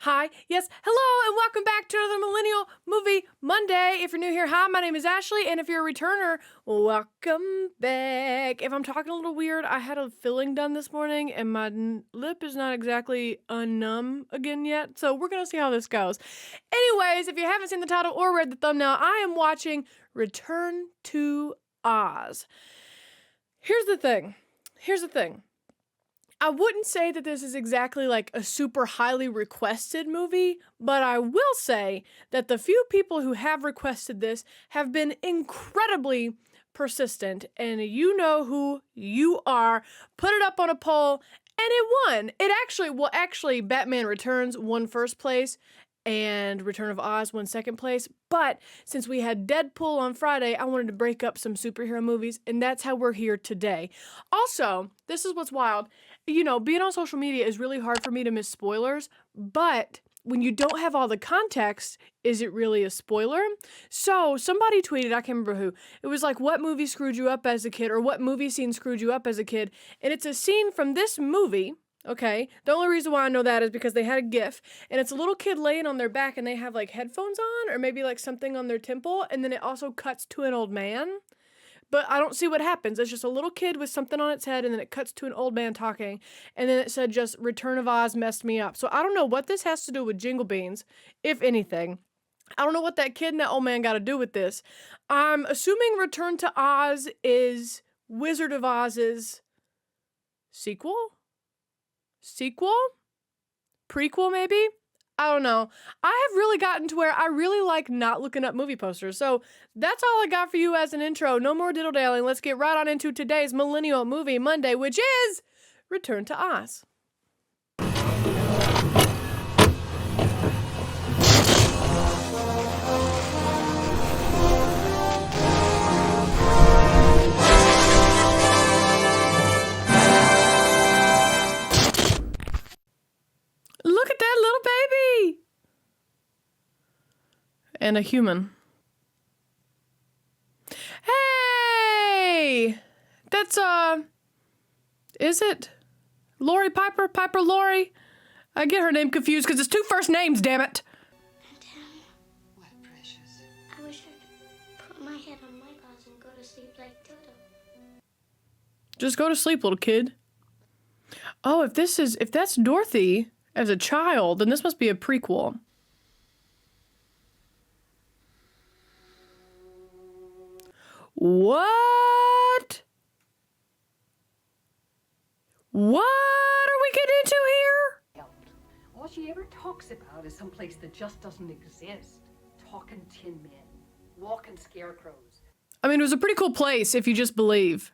Hi, yes, hello, and welcome back to another Millennial Movie Monday. If you're new here, hi, my name is Ashley, and if you're a returner, welcome back. If I'm talking a little weird, I had a filling done this morning, and my lip is not exactly numb again yet, so we're gonna see how this goes. Anyways, if you haven't seen the title or read the thumbnail, I am watching Return to Oz. Here's the thing. I wouldn't say that this is exactly like a super highly requested movie, but I will say that the few people who have requested this have been incredibly persistent, and you know who you are. Put it up on a poll, and it won. Actually, Batman Returns won first place, and Return of Oz won second place. But since we had Deadpool on Friday, I wanted to break up some superhero movies, and that's how we're here today. Also, this is what's wild. You know, being on social media is really hard for me to miss spoilers, but when you don't have all the context, is it really a spoiler? So somebody tweeted, I can't remember who, it was like, what movie screwed you up as a kid, or what movie scene screwed you up as a kid? And it's a scene from this movie. Okay, the only reason why I know that is because they had a GIF, and it's a little kid laying on their back, and they have like headphones on, or maybe like something on their temple, and then it also cuts to an old man. But I don't see what happens. It's just a little kid with something on its head, and then it cuts to an old man talking, and then it said just Return of Oz messed me up. So I don't know what this has to do with Jingle Beans, if anything. I don't know what that kid and that old man got to do with this. I'm assuming Return to Oz is Wizard of Oz's sequel? Prequel, maybe? I don't know. I have really gotten to where I really like not looking up movie posters. So that's all I got for you as an intro. No more diddle-dalling. Let's get right on into today's Millennial Movie Monday, which is Return to Oz. Look at that little baby! And a human. Hey! That's, is it Lori Piper? Piper Lori? I get her name confused because it's two first names, damn it! What, precious? I wish I could put my head on my paws and go to sleep like Toto. Just go to sleep, little kid. Oh, if that's Dorothy as a child, then this must be a prequel. What? What are we getting into here? All she ever talks about is someplace that just doesn't exist. Talking tin men, walking scarecrows. I mean, it was a pretty cool place if you just believe.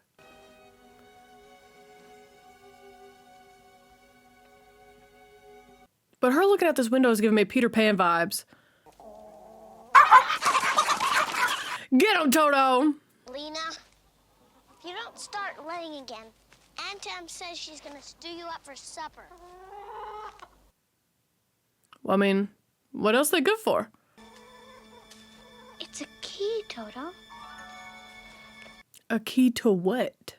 But her looking out this window is giving me Peter Pan vibes. Get him, Toto! Lena, if you don't start laying again, Aunt Em says she's gonna stew you up for supper. Well, I mean, what else are they good for? It's a key, Toto. A key to what?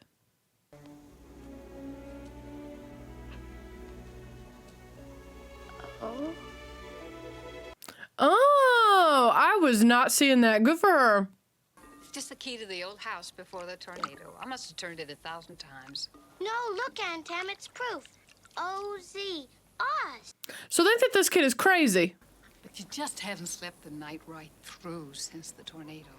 Oh, I was not seeing that. Good for her. Just the key to the old house before the tornado. I must have turned it 1,000 times. No, look, Aunt Em, it's proof. O-Z, Oz. So they think this kid is crazy. But you just haven't slept the night right through since the tornado.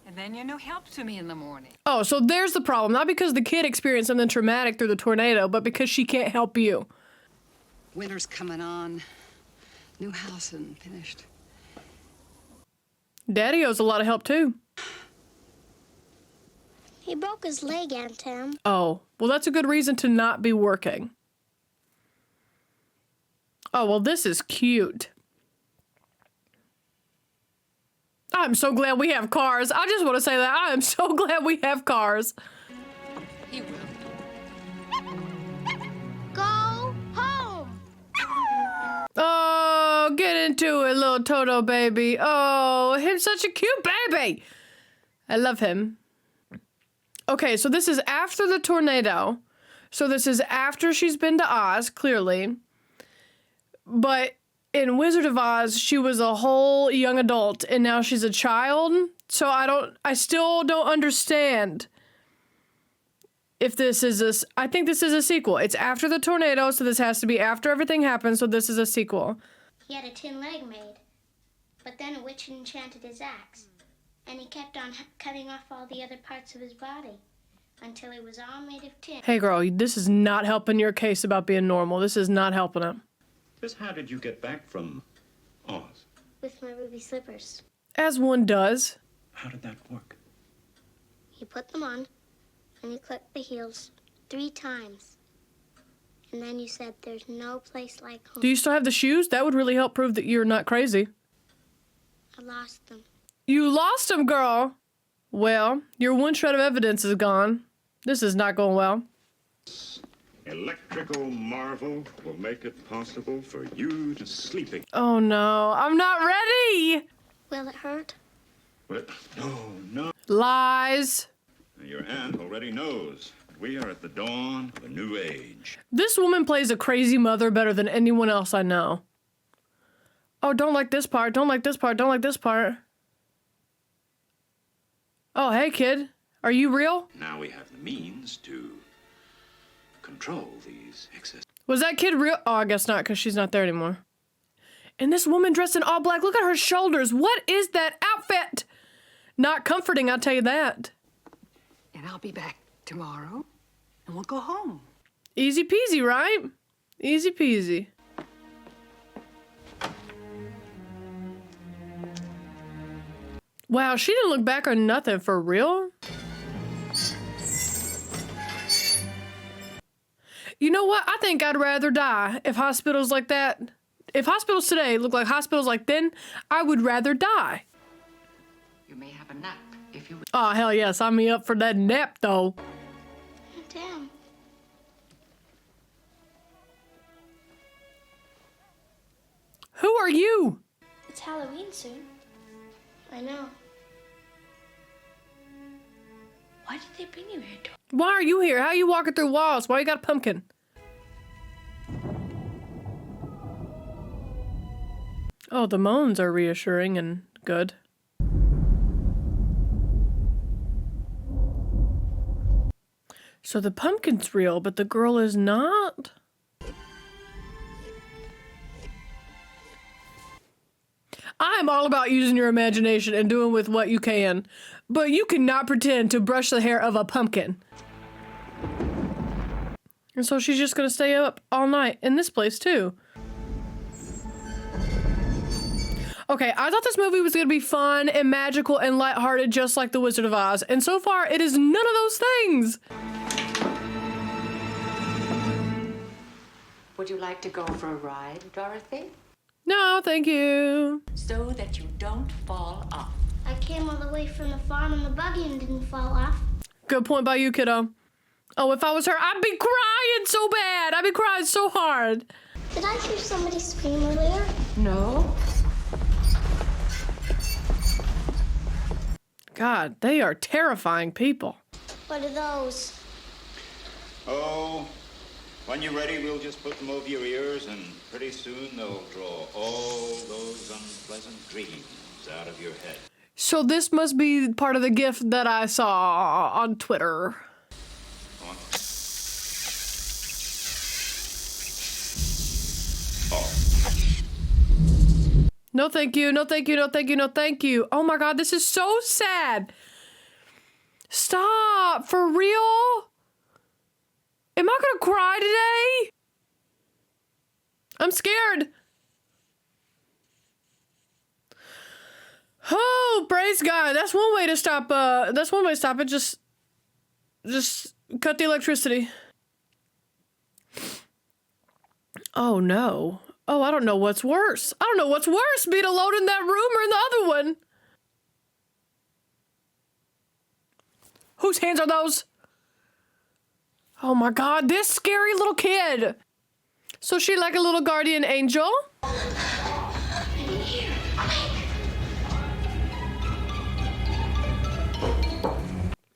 And then you're no help to me in the morning. Oh, so there's the problem. Not because the kid experienced something traumatic through the tornado, but because she can't help you. Winter's coming on. New house isn't finished. Daddy owes a lot of help, too. He broke his leg, Aunt Em. Oh, well, that's a good reason to not be working. Oh, well, this is cute. I'm so glad we have cars. I just want to say that. I am so glad we have cars. He will. Go home. Oh, get into it, little Toto baby. Oh, he's such a cute baby. I love him. Okay, so this is after the tornado. So this is after she's been to Oz, clearly. But in Wizard of Oz, she was a whole young adult, and now she's a child. So I still don't understand if this is I think this is a sequel. It's after the tornado, so this has to be after everything happens, so this is a sequel. He had a tin leg made, but then a witch enchanted his axe, and he kept on cutting off all the other parts of his body until he was all made of tin. Hey girl, this is not helping your case about being normal. This is not helping it. Just how did you get back from Oz? With my ruby slippers. As one does. How did that work? You put them on, and you clicked the heels 3 times. And then you said, there's no place like home. Do you still have the shoes? That would really help prove that you're not crazy. I lost them. You lost them, girl! Well, your one shred of evidence is gone. This is not going well. Electrical marvel will make it possible for you to sleep again. Oh no, I'm not ready! Will it hurt? But no. Lies. Your aunt already knows. We are at the dawn of a new age. This woman plays a crazy mother better than anyone else I know. Oh, don't like this part, don't like this part, don't like this part. Oh, hey kid, are you real? Now we have the means to control these excesses. Was that kid real? Oh, I guess not, because she's not there anymore. And this woman dressed in all black, look at her shoulders. What is that outfit? Not comforting, I'll tell you that. And I'll be back tomorrow, and we'll go home. Easy peasy, right? Easy peasy. Wow, she didn't look back on nothing, for real? You know what? I think I'd rather die if hospitals like that. If hospitals today look like hospitals like then, I would rather die. You may have a nap if you... Oh, hell yeah, sign me up for that nap, though. Damn. Who are you? It's Halloween soon. I know. Why did they bring you here, Dorothy? Why are you here? How are you walking through walls? Why you got a pumpkin? Oh, the moans are reassuring and good. So the pumpkin's real, but the girl is not? I'm all about using your imagination and doing with what you can, but you cannot pretend to brush the hair of a pumpkin. And so she's just gonna stay up all night in this place too. Okay, I thought this movie was gonna be fun and magical and lighthearted just like The Wizard of Oz, and so far it is none of those things. Would you like to go for a ride, Dorothy? No, thank you. So that you don't fall off. I came all the way from the farm in the buggy and didn't fall off. Good point by you, kiddo. Oh, if I was her, I'd be crying so bad. I'd be crying so hard. Did I hear somebody scream earlier? No. God, they are terrifying people. What are those? Oh, when you're ready, we'll just put them over your ears, and pretty soon they'll draw all those unpleasant dreams out of your head. So this must be part of the gift that I saw on Twitter. Go on. Oh. No thank you, no thank you, no thank you, no thank you. Oh my God, this is so sad. Stop, for real? Am I gonna cry today? I'm scared. Oh, praise God. That's one way to stop, that's one way to stop it. Just cut the electricity. Oh no. Oh, I don't know what's worse. I don't know what's worse, being alone in that room or in the other one. Whose hands are those? Oh my God, this scary little kid. So she like a little guardian angel?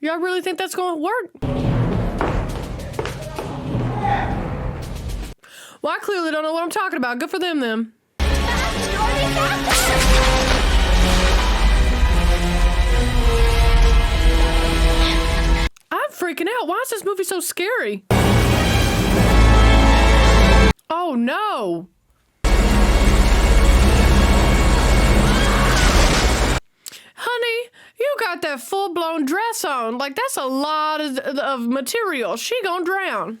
Y'all really think that's gonna work? Well, I clearly don't know what I'm talking about. Good for them, then. I'm freaking out. Why is this movie so scary? Oh no. Honey, you got that full-blown dress on. Like, that's a lot of material. She gonna drown.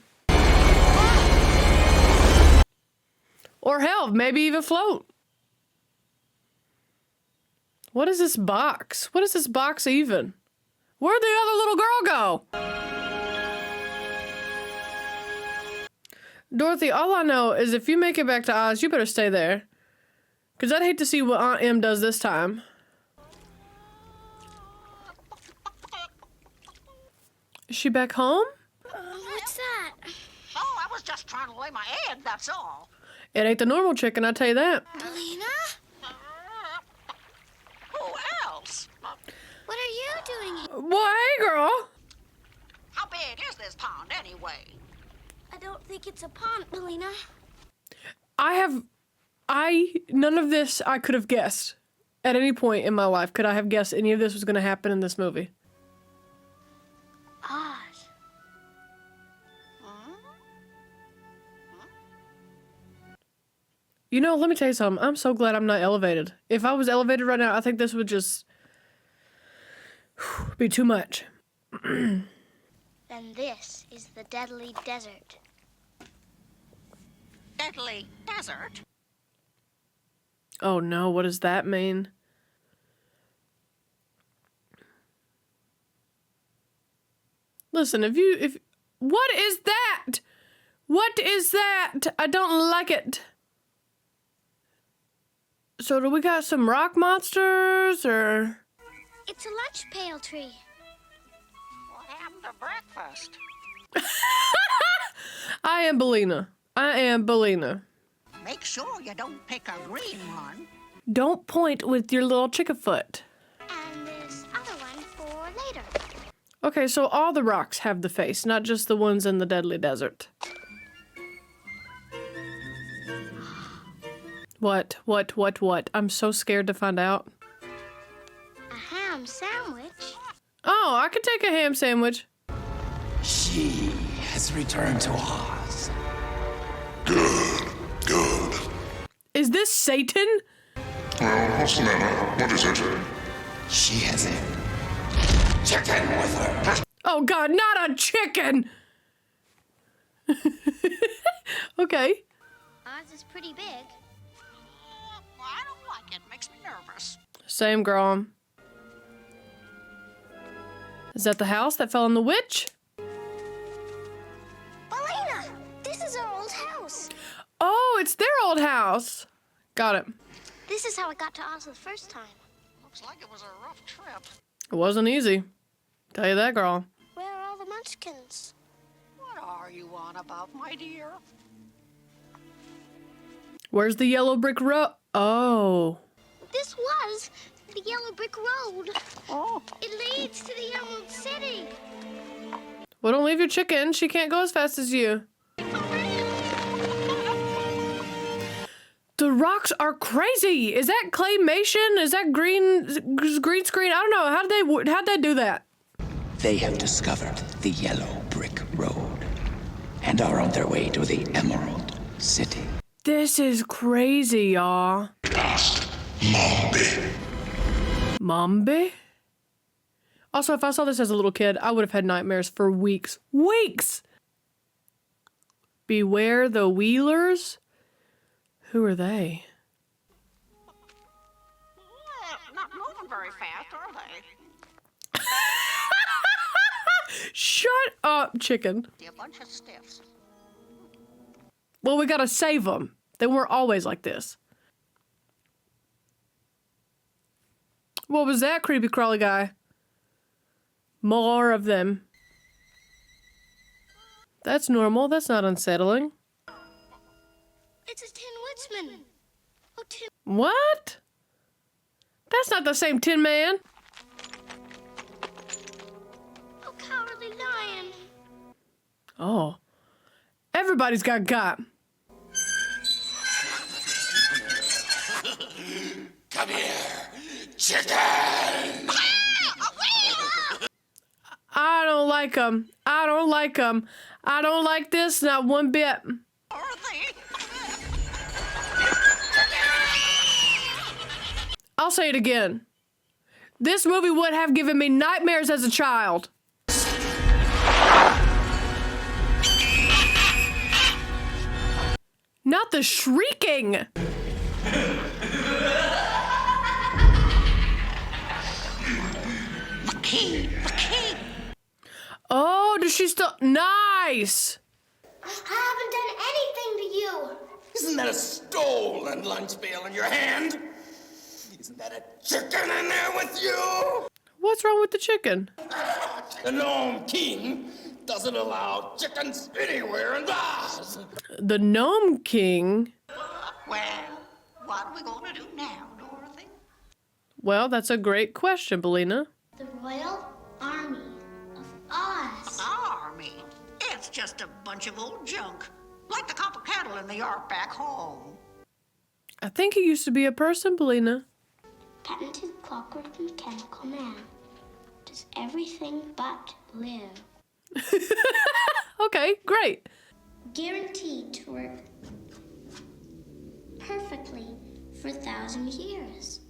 Or hell, maybe even float. What is this box? What is this box even? Where'd the other little girl go? Dorothy, all I know is if you make it back to Oz, you better stay there. Because I'd hate to see what Aunt Em does this time. Is she back home? What's that? Oh, I was just trying to lay my egg, that's all. It ain't the normal chicken, I tell you that. Billina? Who else? What are you doing here? Well, hey, girl. How big is this pond anyway? I don't think it's a pond, Billina. None of this I could have guessed. At any point in my life, could I have guessed any of this was going to happen in this movie? Oz. You know, let me tell you something. I'm so glad I'm not elevated. If I was elevated right now, I think this would just be too much. Then this is the Deadly Desert. Deadly desert? Oh no, what does that mean? Listen, what is that? What is that? I don't like it. So do we got some rock monsters, or? It's a lunch pail tree. What happened to breakfast? I am Billina. I am Billina. Make sure you don't pick a green one. Don't point with your little chicken foot. And this other one for later. Okay, so all the rocks have the face, not just the ones in the Deadly Desert. What? I'm so scared to find out. A ham sandwich? Oh, I could take a ham sandwich. She has returned to Oz. Good. Is this Satan? Well, what's the matter? What is it? She has a chicken with her. Oh god, not a chicken! Okay. Oz is pretty big. I don't like it. Makes me nervous. Same, girl. Is that the house that fell on the witch? Billina! This is our old house. Oh, it's their old house. Got it. This is how I got to Oz the first time. Looks like it was a rough trip. It wasn't easy. Tell you that, girl. Where are all the munchkins? What are you on about, my dear? Where's the yellow brick road? Oh. This was the yellow brick road. Oh. It leads to the Emerald City. Well, don't leave your chicken. She can't go as fast as you. The rocks are crazy. Is that claymation? Is that green screen? I don't know. How'd they do that? They have discovered the yellow brick road and are on their way to the Emerald City. This is crazy, y'all. Past Mombi. Mombi? Also, if I saw this as a little kid, I would have had nightmares for weeks. Weeks! Beware the Wheelers? Who are they? Not moving very fast, are they? Shut up, chicken. They're a bunch of stiffs. Well, we gotta save them. They weren't always like this. What was that, creepy crawly guy? More of them. That's normal. That's not unsettling. It's a Tin Woodsman. Oh, Tin. What? That's not the same Tin Man. Oh, Cowardly Lion. Oh. Everybody's got. Come here, chicken! I don't like them. I don't like them. I don't like this, not one bit. Dorothy! I'll say it again. This movie would have given me nightmares as a child. Not the shrieking. The key! The key! Oh, does she still? Nice. I haven't done anything to you. Isn't that a stolen lunch pail in your hand? Isn't that a chicken in there with you? What's wrong with the chicken? The Gnome King doesn't allow chickens anywhere in Oz. The Gnome King? Well, what are we going to do now, Dorothy? Well, that's a great question, Billina. The Royal Army of Oz. Army? It's just a bunch of old junk. Like the copper kettle in the yard back home. I think he used to be a person, Billina. Patented clockwork mechanical man. Does everything but live. Okay, great. Guaranteed to work perfectly for 1,000 years.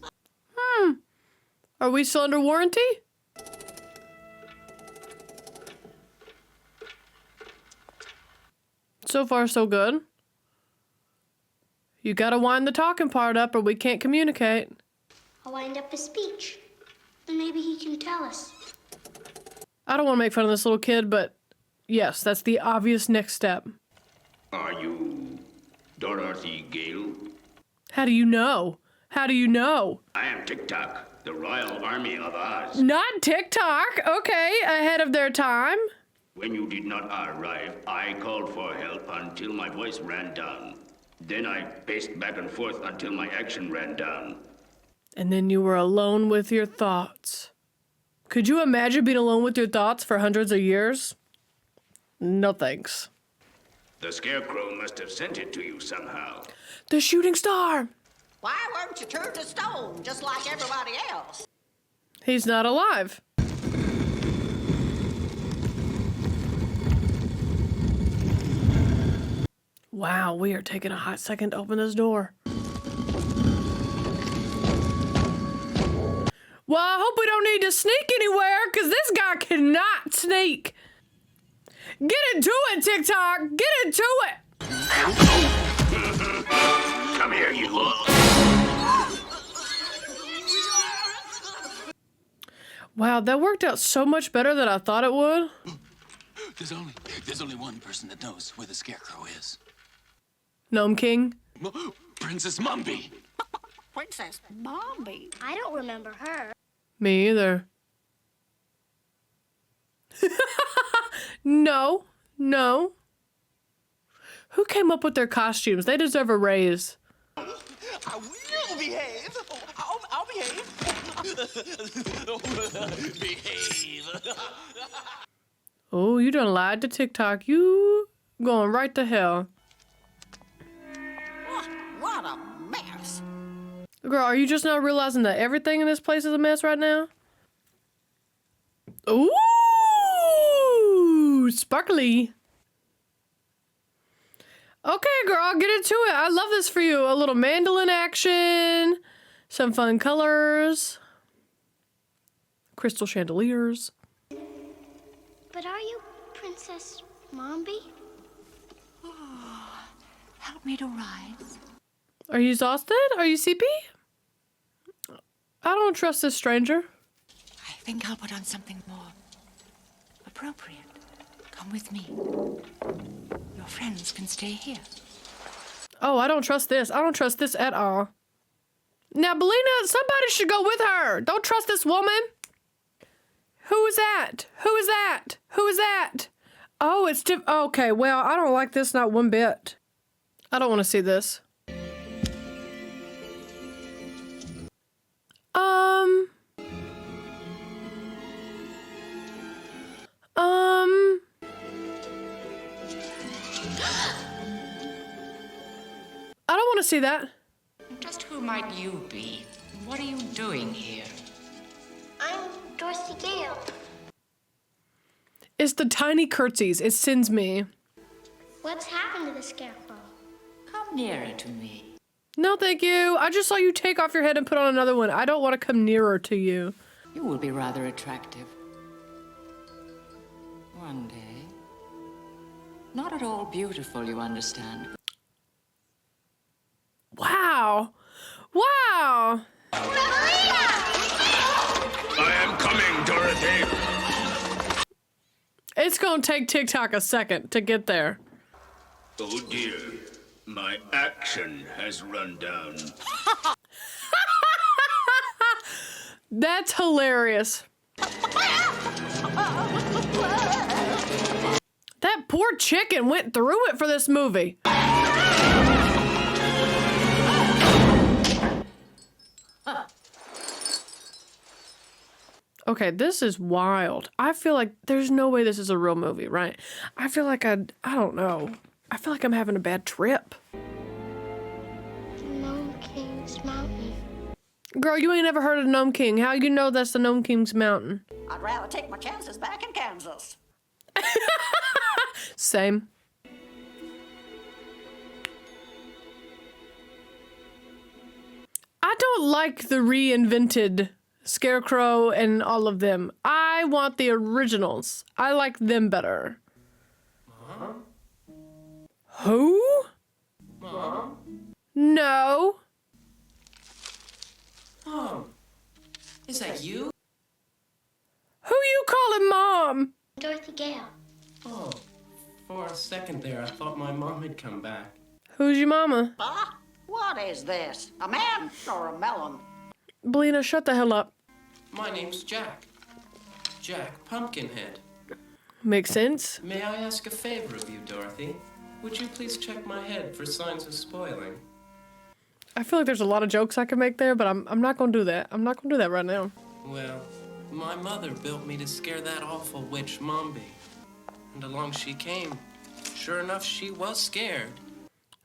Are we still under warranty? So far, so good. You gotta wind the talking part up or we can't communicate. I'll wind up a speech. Then maybe he can tell us. I don't want to make fun of this little kid, but yes, that's the obvious next step. Are you Dorothy Gale? How do you know? How do you know? I am Tik Tok, the Royal Army of Oz. Not TikTok. Okay, ahead of their time. When you did not arrive, I called for help until my voice ran down. Then I paced back and forth until my action ran down. And then you were alone with your thoughts. Could you imagine being alone with your thoughts for hundreds of years? No thanks. The Scarecrow must have sent it to you somehow. The shooting star! Why weren't you turned to stone just like everybody else? He's not alive. Wow, we are taking a hot second to open this door. Well, I hope we don't need to sneak anywhere, because this guy cannot sneak. Get into it, TikTok! Get into it! Come here, you. Wow, that worked out so much better than I thought it would. There's only one person that knows where the Scarecrow is. Gnome King. Princess Mombi. Princess Mombi. I don't remember her. Me either. No. Who came up with their costumes? They deserve a raise. I will behave. I'll behave. Behave. Oh, you done lied to TikTok. You going right to hell. What a mess. Girl, are you just now realizing that everything in this place is a mess right now? Ooh, sparkly. Okay, girl, get into it. I love this for you. A little mandolin action, some fun colors, crystal chandeliers. But are you Princess Mombi? Help me to rise. Are you exhausted? Are you sleepy? I don't trust this stranger. I think I'll put on something more appropriate. Come with me. Your friends can stay here. Oh, I don't trust this. I don't trust this at all. Now, Billina, somebody should go with her. Don't trust this woman. Who is that? Who is that? Who is that? Oh, it's okay, well, I don't like this not one bit. I don't want to see this. I don't want to see that. Just who might you be? What are you doing here? I'm Dorothy Gale. It's the tiny curtsies. It sends me. What's happened to the scarecrow? Come nearer to me. No, thank you. I just saw you take off your head and put on another one. I don't want to come nearer to you. You will be rather attractive. One day. Not at all beautiful, you understand. Wow. Wow. I am coming, Dorothy. It's gonna take TikTok a second to get there. Oh dear, my action has run down. That's hilarious. That poor chicken went through it for this movie. Okay, this is wild. I feel like there's no way this is a real movie, right? I feel like I don't know. I feel like I'm having a bad trip. The Gnome King's mountain. Girl, you ain't never heard of Gnome King. How you know that's the Gnome King's mountain? I'd rather take my chances back in Kansas. Same. I don't like the reinvented Scarecrow and all of them. I want the originals. I like them better. Mom? Who? Mom? No. Mom? Is that you? Who you calling Mom? Dorothy Gale. Oh, for a second there, I thought my mom had come back. Who's your mama? Ah, what is this? A man or a melon? Billina, shut the hell up. My name's Jack. Jack Pumpkinhead. Makes sense. May I ask a favor of you, Dorothy? Would you please check my head for signs of spoiling? I feel like there's a lot of jokes I could make there, but I'm not gonna do that. I'm not gonna do that right now. Well, my mother built me to scare that awful witch Mombi. And along she came. Sure enough, she was scared.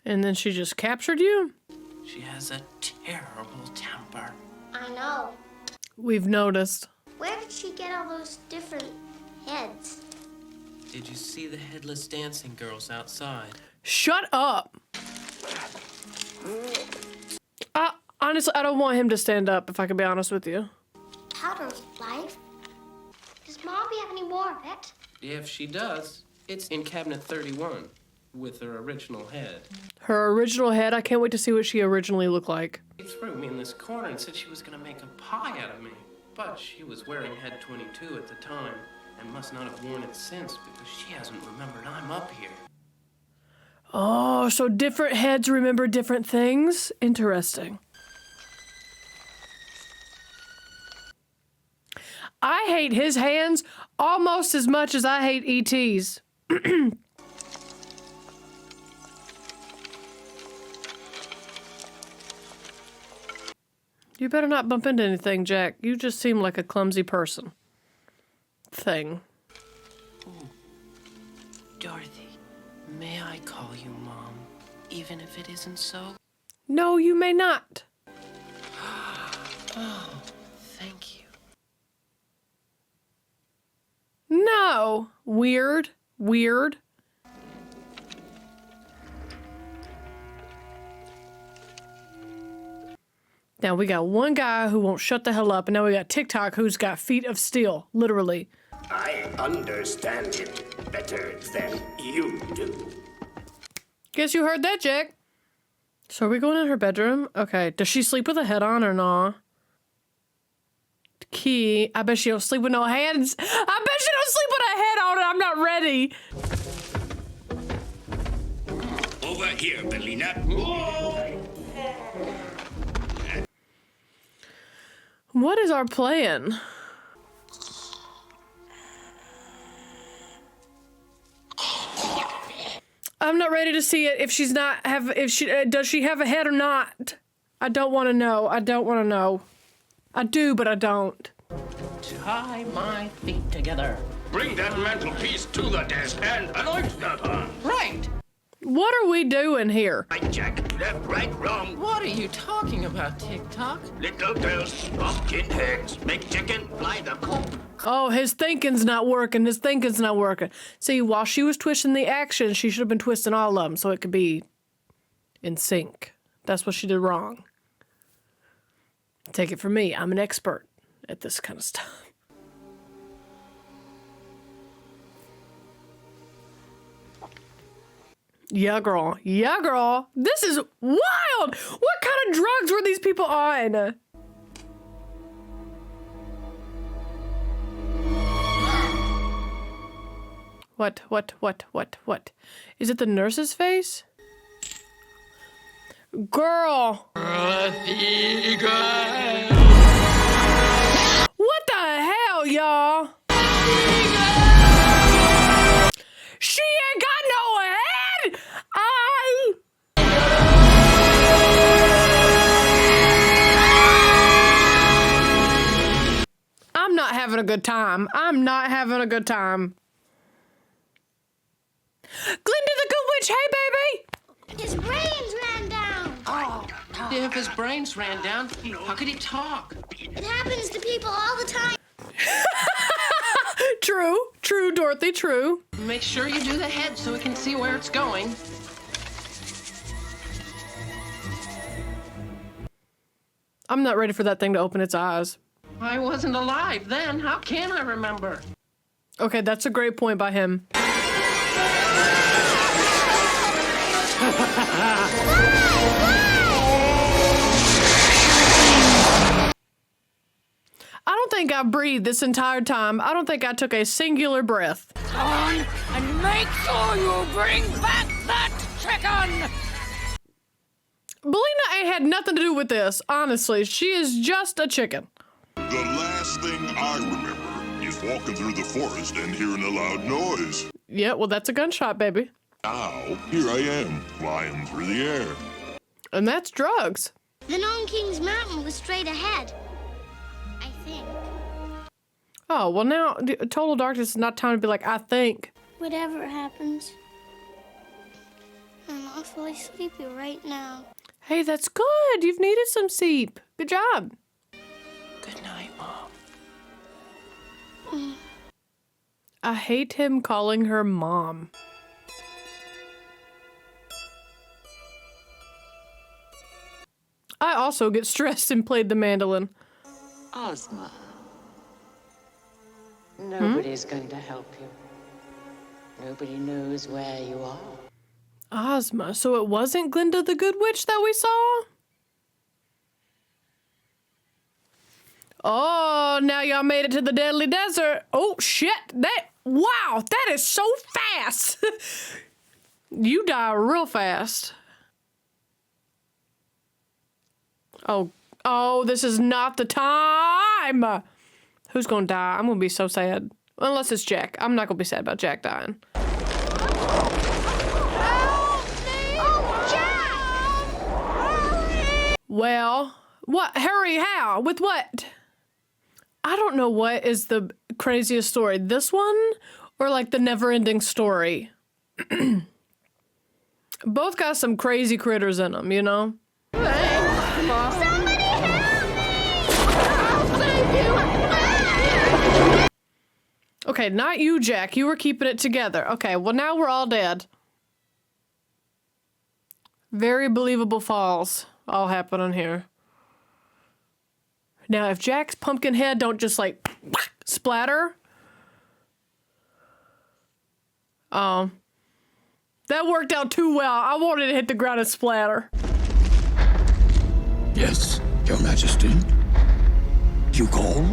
And then she just captured you? She has a terrible temper. I know. We've noticed. Where did she get all those different heads? Did you see the headless dancing girls outside? Shut up! Honestly, I don't want him to stand up, if I can be honest with you. Powder of life? Does Mombi have any more of it? If she does, it's in cabinet 31 with her original head. Her original head? I can't wait to see what she originally looked like. She threw me in this corner and said she was gonna make a pie out of me. But she was wearing head 22 at the time and must not have worn it since because she hasn't remembered I'm up here. Oh, so different heads remember different things? Interesting. I hate his hands almost as much as I hate ET's. You better not bump into anything, Jack. You just seem like a clumsy person. Thing. Ooh. Dorothy, may I call you Mom, even if it isn't so? No, you may not. Oh, thank you. No. Weird. Weird. Now we got one guy who won't shut the hell up, and now we got TikTok who's got feet of steel, literally. I understand it better than you do. Guess you heard that, Jack. So are we going in her bedroom? Okay. Does she sleep with a head on or not? Key. I bet she don't sleep with no hands. I bet she don't sleep with a head on and I'm not ready. Over here, Billina. What is our plan? I'm not ready to see it. If she's not does she have a head or not? I don't want to know. I don't want to know. I do, but I don't. Tie my feet together. Bring that mantelpiece to the desk and anoint that one. Right. What are we doing here? Right, Jack. Left, right, wrong. What are you talking about, Tik Tok? Little girls, pumpkinheads, make chicken fly the coop. Oh, his thinking's not working. His thinking's not working. See, while she was twisting the action, she should have been twisting all of them so it could be in sync. That's what she did wrong. Take it from me. I'm an expert at this kind of stuff. Yeah, girl. Yeah, girl. This is wild. What kind of drugs were these people on? What? Is it the nurse's face? Girl. What the hell, y'all? She ain't got no head! I'm not having a good time. I'm not having a good time. Glinda the Good Witch, hey baby! His brains ran down. Oh, if his brains ran down, how could he talk? It happens to people all the time. True, Dorothy, true. Make sure you do the head so we can see where it's going. I'm not ready for that thing to open its eyes. I wasn't alive then. How can I remember? Okay, that's a great point by him. I don't think I breathed this entire time. I don't think I took a singular breath. On and make sure you bring back that chicken! Billina ain't had nothing to do with this, honestly. She is just a chicken. The last thing I remember is walking through the forest and hearing a loud noise. Yeah, well, that's a gunshot, baby. Now, here I am, flying through the air. And that's drugs. The Gnome King's mountain was straight ahead. I think. Oh, well now, total darkness is not time to be like, I think. Whatever happens, I'm awfully sleepy right now. Hey, that's good. You've needed some sleep. Good job. Good night, Mom. I hate him calling her Mom. I also get stressed and played the mandolin. Ozma. Nobody's going to help you. Nobody knows where you are. Ozma. So it wasn't Glinda the Good Witch that we saw? Oh, now y'all made it to the Deadly Desert. Oh, shit. Wow, that is so fast. You die real fast. Oh, this is not the time. Who's gonna die? I'm gonna be so sad. Unless it's Jack. I'm not gonna be sad about Jack dying. Well, what? Hurry, how? With what? I don't know what is the craziest story. This one or like the never-ending story? Both got some crazy critters in them, you know? Somebody help me! I'll save you! Okay, not you, Jack. You were keeping it together. Okay, well now we're all dead. Very believable falls all happening here. Now, if Jack's pumpkin head don't just like splatter. That worked out too well. I wanted to hit the ground and splatter. Yes, Your Majesty. You call?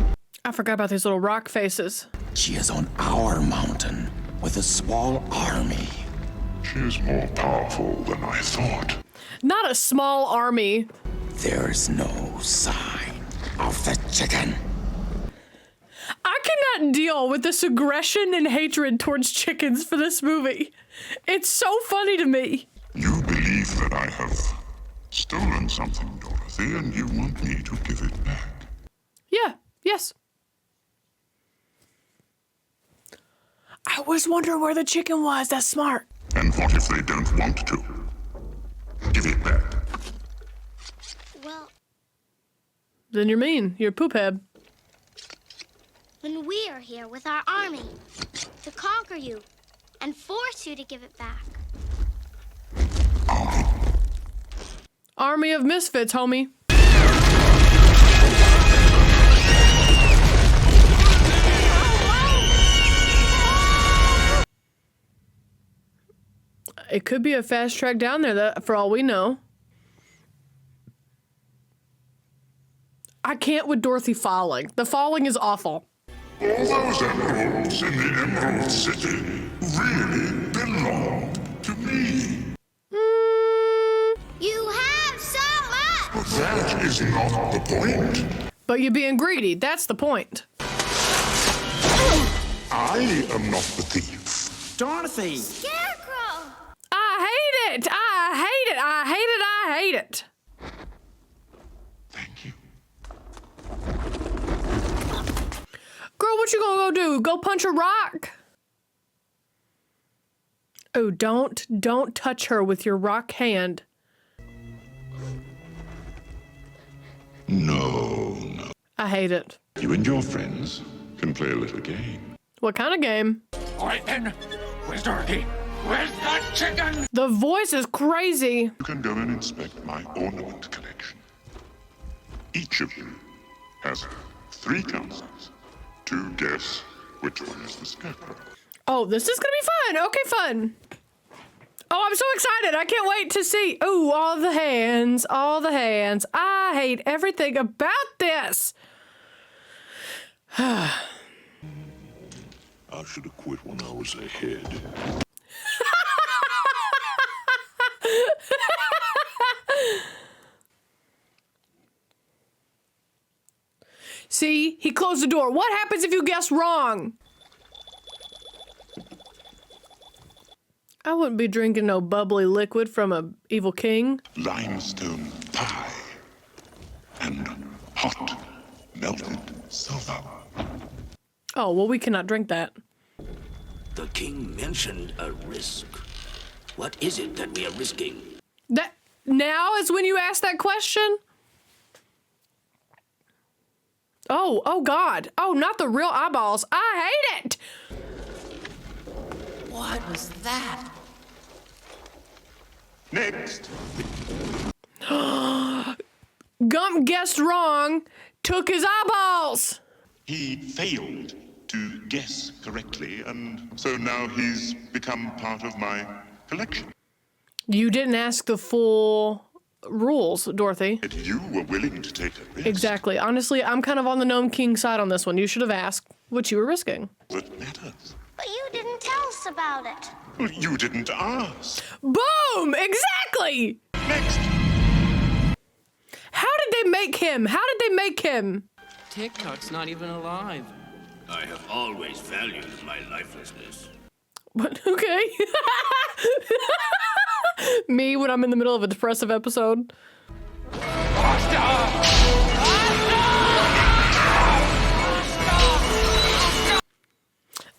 I forgot about these little rock faces. She is on our mountain with a small army. She is more powerful than I thought. Not a small army. There's no sign of the chicken. I cannot deal with this aggression and hatred towards chickens for this movie. It's so funny to me. You believe that I have stolen something, Dorothy, and you want me to give it back. Yeah, yes. I was wondering where the chicken was. That's smart. And what if they don't want to? Give it back. Well, Then you're mean. You're a poophead. when we are here with our army to conquer you and force you to give it back. Army of misfits, homie. It could be a fast track down there, that, for all we know. I can't with Dorothy falling. The falling is awful. All those emeralds in the Emerald City really belong to me. You have so much! But that is not the point. But you're being greedy. That's the point. I am not the thief. Dorothy! Scarecrow! I hate it! I hate it! I hate it! I hate it! Thank you. Girl, what you gonna go do? Go punch a rock? Oh, don't touch her with your rock hand. No. I hate it. You and your friends can play a little game. What kind of game? All right then. Where's Dorothy? Where's the chicken? The voice is crazy. You can go and inspect my ornament collection. Each of you has 3 chances to guess which one is the scarecrow. Oh, this is gonna be fun. Okay, fun. Oh, I'm so excited. I can't wait to see. Oh, all the hands, all the hands. I hate everything about this. I should have quit when I was ahead. See, he closed the door. What happens if you guess wrong? I wouldn't be drinking no bubbly liquid from a evil king. Limestone pie and hot melted silver. Oh, well, we cannot drink that. The king mentioned a risk. What is it that we are risking? That now is when you ask that question? Oh God. Oh, not the real eyeballs. I hate it. What was that? Next. Gump guessed wrong, took his eyeballs. He failed to guess correctly, and so now he's become part of my collection. You didn't ask the full rules, Dorothy. And you were willing to take a risk. Exactly. Honestly, I'm kind of on the Gnome King side on this one. You should have asked what you were risking. That matters. But you didn't tell us about it. Well, you didn't ask. Boom! Exactly! Next. How did they make him? How did they make him? Tik Tok's not even alive. I have always valued my lifelessness. What? Okay. Me when I'm in the middle of a depressive episode.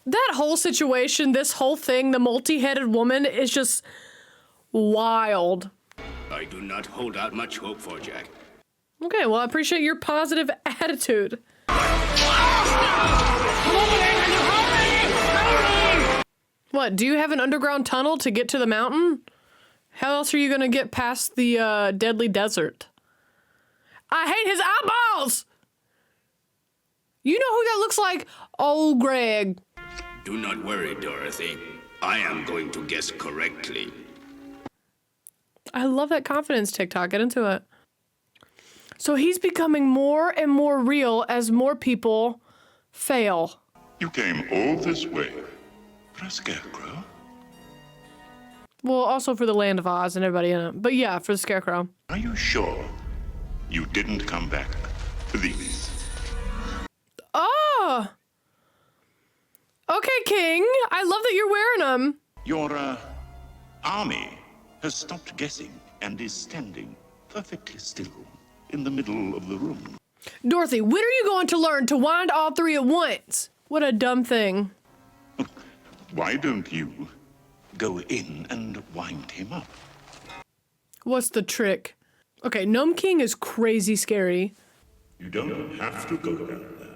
That whole situation, this whole thing, the multi-headed woman is just wild. I do not hold out much hope for Jack. Okay, well, I appreciate your positive attitude. What, do you have an underground tunnel to get to the mountain? How else are you gonna get past the deadly desert? I hate his eyeballs! You know who that looks like? Old Greg. Do not worry, Dorothy. I am going to guess correctly. I love that confidence, TikTok. Get into it. So he's becoming more and more real as more people fail. You came all this way for a scarecrow? Well, also for the Land of Oz and everybody in it. But yeah, for the Scarecrow. Are you sure you didn't come back for these? Oh! Okay, King. I love that you're wearing them. Your, army has stopped guessing and is standing perfectly still in the middle of the room. Dorothy, when are you going to learn to wind all 3 at once? What a dumb thing. Why don't you go in and wind him up. What's the trick? Okay, Gnome King is crazy scary. You don't have to go down there.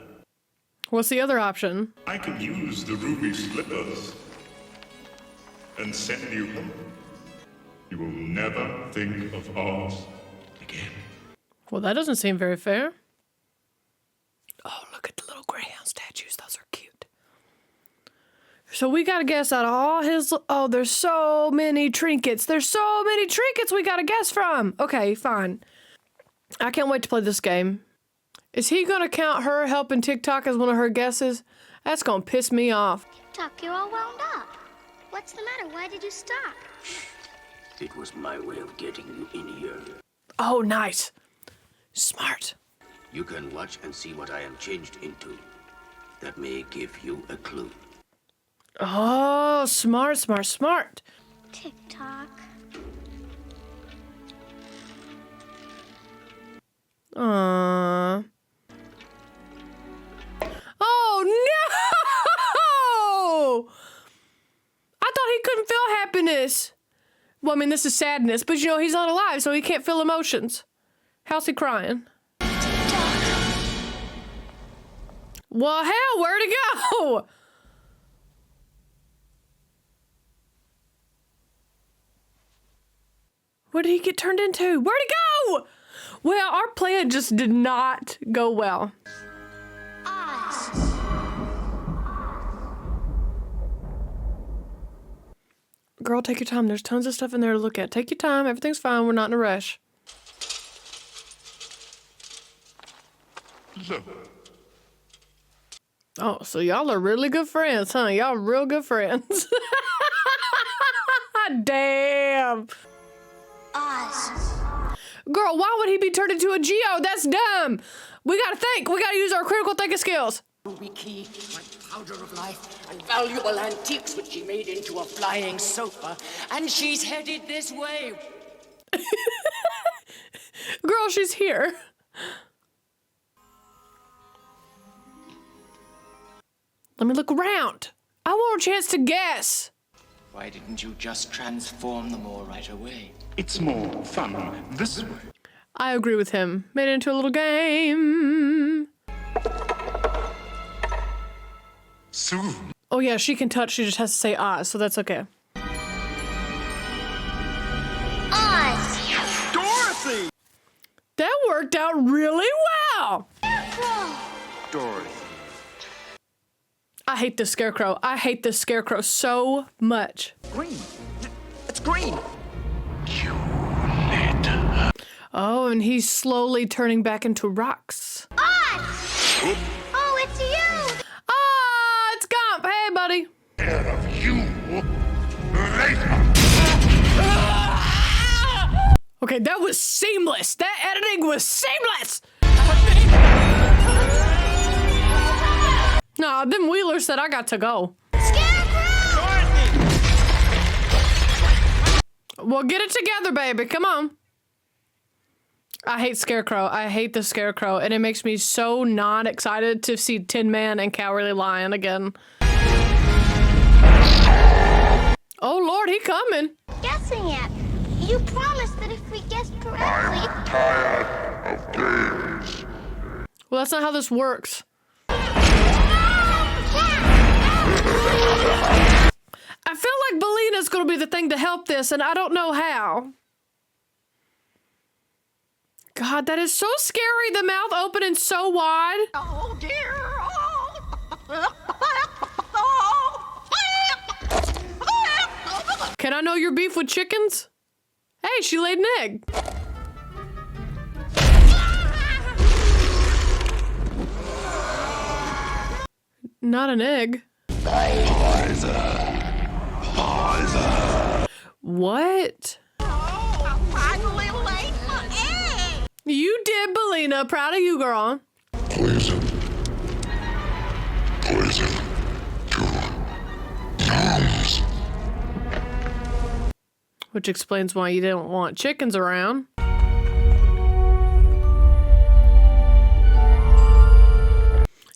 What's the other option? I can use the ruby slippers and send you home. You will never think of Oz again. Well, that doesn't seem very fair. Oh, look at the little greyhound statues. Those are cute. So we gotta guess out of all his... Oh, there's so many trinkets. There's so many trinkets we gotta guess from. Okay, fine. I can't wait to play this game. Is he gonna count her helping Tik Tok as one of her guesses? That's gonna piss me off. Tik Tok, you're all wound up. What's the matter? Why did you stop? It was my way of getting you in here. Oh, nice. Smart. You can watch and see what I am changed into. That may give you a clue. Oh, smart, smart, smart. Tik Tok. Aww. Oh, no! I thought he couldn't feel happiness. Well, I mean, this is sadness, but you know, he's not alive, so he can't feel emotions. How's he crying? Well, hell, where'd he go? What did he get turned into? Where'd he go? Well, our plan just did not go well. Girl, take your time. There's tons of stuff in there to look at. Take your time. Everything's fine. We're not in a rush. Look. Oh, so y'all are really good friends, huh? Y'all real good friends. Damn. Oz. Girl, why would he be turned into a Geo? That's dumb. We gotta think. We gotta use our critical thinking skills. Ruby key, my powder of life, and valuable antiques which she made into a flying sofa. And she's headed this way. Girl, she's here. Let me look around. I want a chance to guess. Why didn't you just transform them all right away? It's more fun this way. I agree with him. Made it into a little game. Soon. Oh yeah, she can touch. She just has to say Oz, so that's okay. Oz. Dorothy! That worked out really well. Dorothy. I hate this scarecrow. I hate this scarecrow so much. Green. It's green. You let her. Oh, and he's slowly turning back into rocks. Oz! Oh, it's you! Ah, it's Gump. Hey, buddy. Care of you later. Okay, that was seamless. That editing was seamless. Nah, them Wheelers said I got to go. Scarecrow! Well, get it together, baby. Come on. I hate Scarecrow. I hate the Scarecrow, and it makes me so not excited to see Tin Man and Cowardly Lion again. Oh, Lord, he coming. Guessing it. You promised that if we guessed correctly... I'm tired of games. Well, that's not how this works. I feel like Billina's gonna be the thing to help this, and I don't know how. God, that is so scary. The mouth opening so wide. Oh, dear. Can I know your beef with chickens? Hey, she laid an egg. Not an egg. What? Finally laid my egg. You did, Billina. Proud of you, girl. Poison. Poison to gnomes. Which explains why you didn't want chickens around.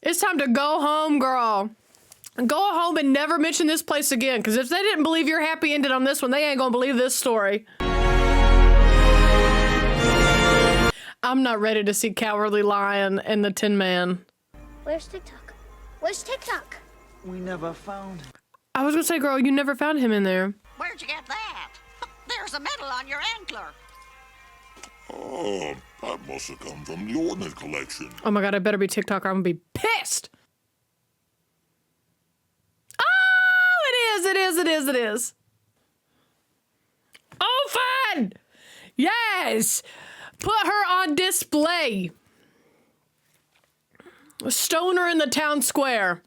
It's time to go home, girl. Go home and never mention this place again, because if they didn't believe your happy ending on this one, they ain't gonna believe this story. I'm not ready to see Cowardly Lion and the Tin Man. Where's TikTok? Where's TikTok? We never found him. I was gonna say, girl, you never found him in there. Where'd you get that? There's a medal on your ankler. Oh, that must have come from the ornament collection. Oh my god, I better be TikTok or I'm gonna be pissed. Oh, it is. Oh, fun! Yes! Put her on display. Stoner in the town square.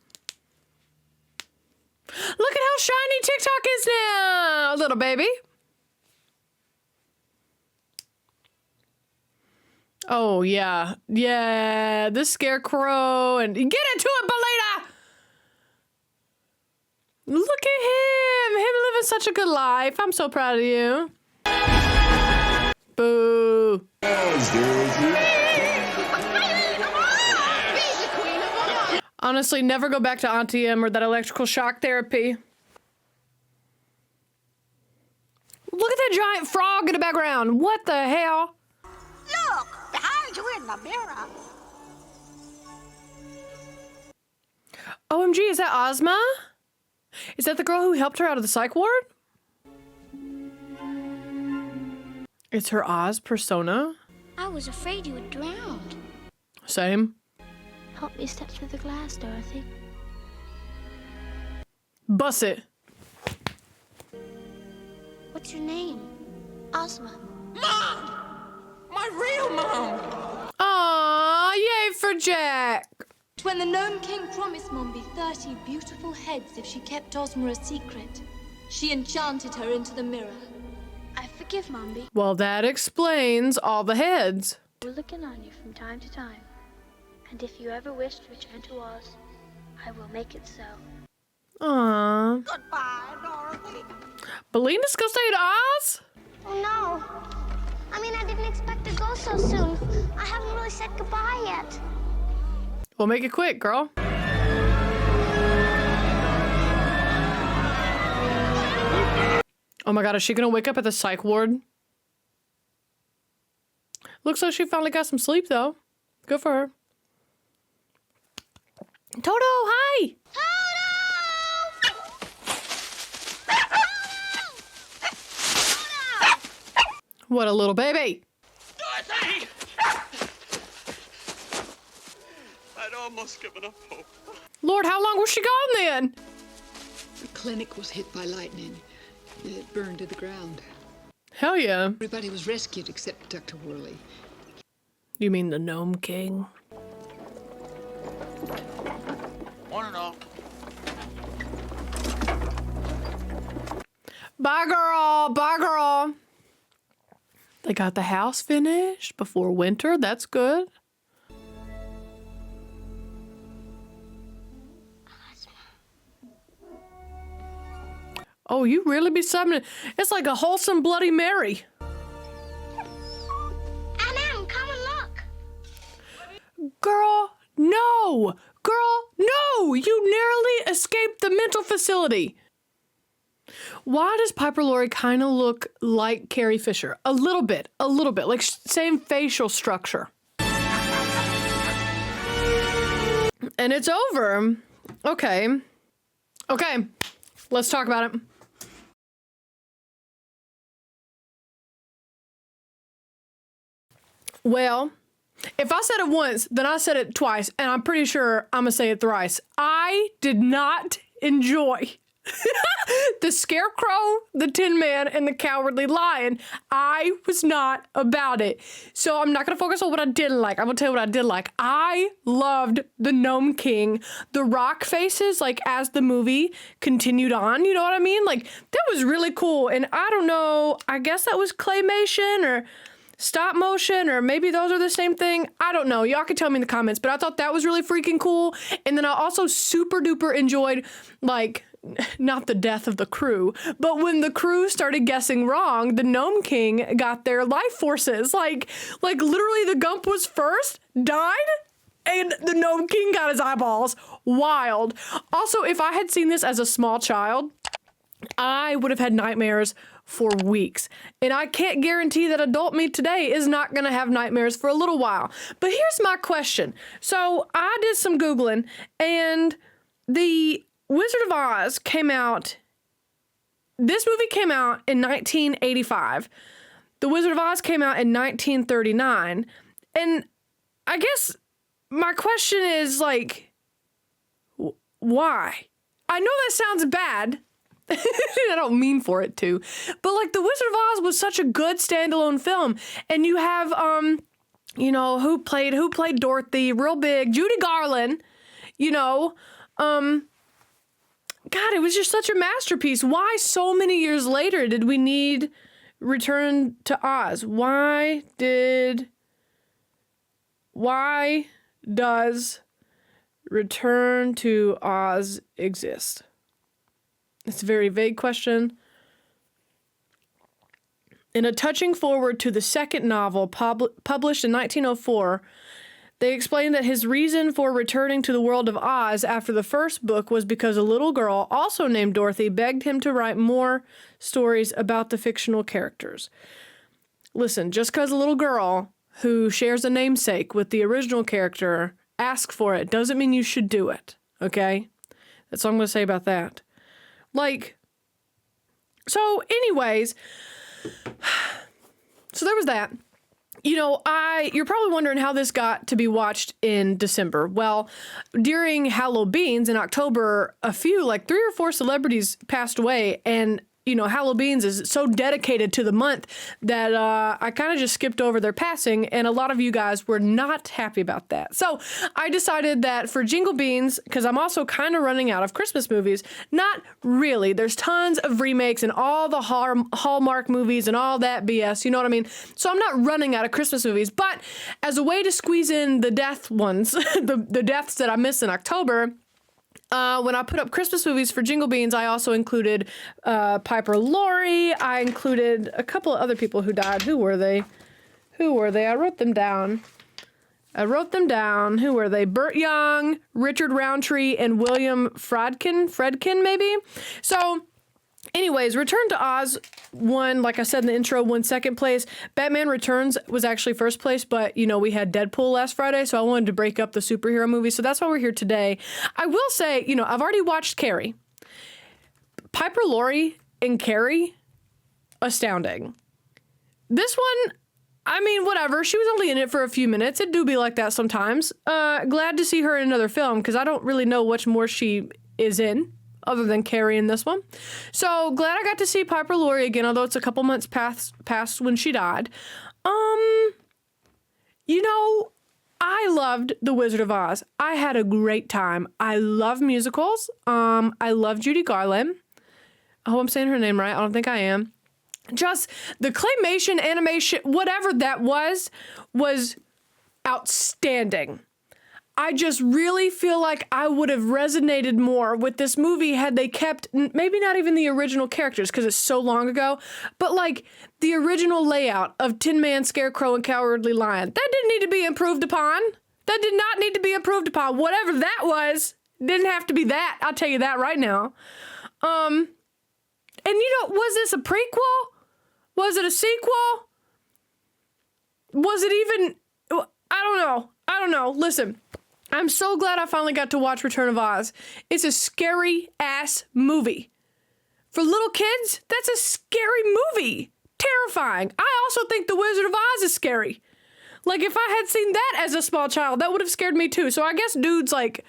Look at how shiny TikTok is now, little baby. Oh, yeah. Yeah, the scarecrow. And get into it, Billina! Look at him. Him living such a good life. I'm so proud of you. Boo. Honestly, never go back to Auntie M or that electrical shock therapy. Look at that giant frog in the background. What the hell? Look, behind you in the mirror. OMG, is that Ozma? Is that the girl who helped her out of the psych ward? It's her Oz persona? I was afraid you would drown. Same. Help me step through the glass, Dorothy. Bust it. What's your name? Ozma. Mom! My real mom! Aww, yay for Jack. When the Gnome King promised Mombi 30 beautiful heads if she kept Ozma a secret, she enchanted her into the mirror. I forgive Mombi. Well, that explains all the heads. We're looking on you from time to time. And if you ever wish to return to Oz, I will make it so. Aww. Goodbye, Dorothy. Billina's gonna stay at Oz? Oh no. I mean, I didn't expect to go so soon. I haven't really said goodbye yet. Well, make it quick, girl. Oh my god, is she gonna wake up at the psych ward? Looks like she finally got some sleep, though. Good for her. Toto, hi! What a little baby! Dorothy! I'd almost given up hope. Lord, how long was she gone then? The clinic was hit by lightning. It burned to the ground. Hell yeah. Everybody was rescued except Dr. Worley. You mean the Gnome King? One and all. Bye, girl. Bye, girl. They got the house finished before winter. That's good. Oh, you really be summoning? It's like a wholesome Bloody Mary. Anam, come and look. Girl, no. Girl, no. You narrowly escaped the mental facility. Why does Piper Laurie kind of look like Carrie Fisher? A little bit, like same facial structure. And it's over. Okay, let's talk about it. Well, if I said it once, then I said it twice, and I'm pretty sure I'm gonna say it thrice. I did not enjoy the Scarecrow, the Tin Man, and the Cowardly Lion. I was not about it. So I'm not gonna focus on what I didn't like. I'm gonna tell you what I did like. I loved the Gnome King, the rock faces, like as the movie continued on, you know what I mean? Like that was really cool. And I don't know, I guess that was claymation or stop motion, or maybe those are the same thing. I don't know. Y'all can tell me in the comments, but I thought that was really freaking cool. And then I also super duper enjoyed, like, not the death of the crew, but when the crew started guessing wrong, the Gnome King got their life forces. Like literally the Gump was first, died, And the Gnome King got his eyeballs. Wild. Also, if I had seen this as a small child, I would have had nightmares for weeks. And I can't guarantee that adult me today is not going to have nightmares for a little while. But here's my question. So I did some Googling, and the Wizard of Oz came out. This movie came out in 1985. The Wizard of Oz came out in 1939. And I guess my question is, like, why? I know that sounds bad. I don't mean for it to. But, like, The Wizard of Oz was such a good standalone film. And you have, you know, who played Dorothy, real big, Judy Garland, you know. God, it was just such a masterpiece. Why so many years later did we need Return to Oz? Why does Return to Oz exist? It's a very vague question. In a touching foreword to the second novel, published in 1904, they explained that his reason for returning to the world of Oz after the first book was because a little girl, also named Dorothy, begged him to write more stories about the fictional characters. Listen, just because a little girl who shares a namesake with the original character asks for it doesn't mean you should do it, okay? That's all I'm going to say about that. Like, so anyways, so there was that. You know, you're probably wondering how this got to be watched in December. Well, during Halloween's in October, like 3 or 4 celebrities passed away, and you know, Halloween's is so dedicated to the month that I kind of just skipped over their passing, and a lot of you guys were not happy about that. So I decided that for Jingle Beans, because I'm also kind of running out of Christmas movies, not really. There's tons of remakes and all the Hallmark movies and all that BS, you know what I mean? So I'm not running out of Christmas movies, but as a way to squeeze in the death ones, the deaths that I missed in October, when I put up Christmas movies for Jingle Beans, I also included Piper Laurie. I included a couple of other people who died. Who were they? I wrote them down. Who were they? Burt Young, Richard Roundtree, and William Fredkin, maybe? So, anyways, Return to Oz won, like I said in the intro, won second place. Batman Returns was actually first place, but, you know, we had Deadpool last Friday, so I wanted to break up the superhero movie, so that's why we're here today. I will say, you know, I've already watched Carrie. Piper Laurie and Carrie, astounding. This one, I mean, whatever. She was only in it for a few minutes. It do be like that sometimes. Glad to see her in another film, because I don't really know much more she is in, other than Carrie in this one. So glad I got to see Piper Laurie again, although it's a couple months past when she died. You know, I loved The Wizard of Oz. I had a great time. I love musicals. I love Judy Garland. I hope I'm saying her name right. I don't think I am. Just the claymation, animation, whatever that was outstanding. I just really feel like I would have resonated more with this movie had they kept, maybe not even the original characters because it's so long ago, but like the original layout of Tin Man, Scarecrow, and Cowardly Lion. That didn't need to be improved upon. That did not need to be improved upon. Whatever that was, didn't have to be that. I'll tell you that right now. And you know, was this a prequel? Was it a sequel? Was it even, I don't know. Listen. I'm so glad I finally got to watch Return of Oz. It's a scary-ass movie. For little kids, that's a scary movie. Terrifying. I also think The Wizard of Oz is scary. Like, if I had seen that as a small child, that would have scared me too. So I guess dude's, like,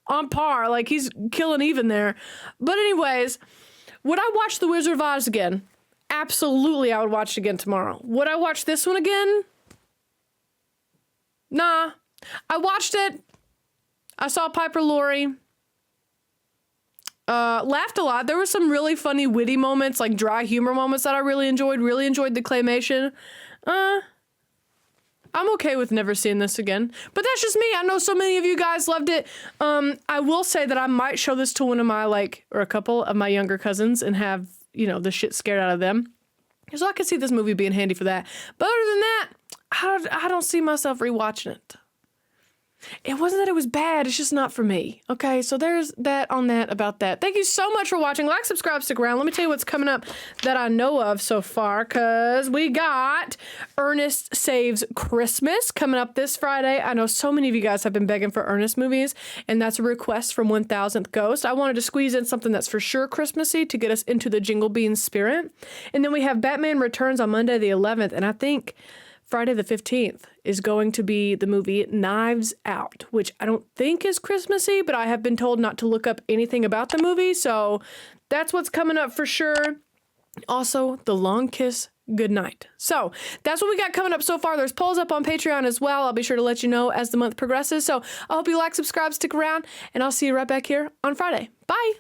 on par. Like, he's killing even there. But anyways, would I watch The Wizard of Oz again? Absolutely, I would watch it again tomorrow. Would I watch this one again? Nah. I watched it. I saw Piper Laurie. Laughed a lot. There were some really funny, witty moments, like dry humor moments that I really enjoyed. Really enjoyed the claymation. I'm okay with never seeing this again. But that's just me. I know so many of you guys loved it. I will say that I might show this to one of my, or a couple of my younger cousins and have, you know, the shit scared out of them. So I could see this movie being handy for that. But other than that, I don't see myself rewatching it. It wasn't that it was bad. It's just not for me. Okay, so there's that on that about that. Thank you so much for watching. Like, subscribe, stick around. Let me tell you what's coming up that I know of so far, because we got Ernest Saves Christmas coming up this Friday. I know so many of you guys have been begging for Ernest movies, and that's a request from 1000th Ghost. I wanted to squeeze in something that's for sure Christmassy to get us into the Jingle Beans spirit. And then we have Batman Returns on Monday the 11th, and I think Friday the 15th is going to be the movie Knives Out, which I don't think is Christmassy, but I have been told not to look up anything about the movie, so that's what's coming up for sure. Also, The Long Kiss Goodnight. So that's what we got coming up so far. There's polls up on Patreon as well. I'll be sure to let you know as the month progresses. So I hope you like, subscribe, stick around, and I'll see you right back here on Friday. Bye!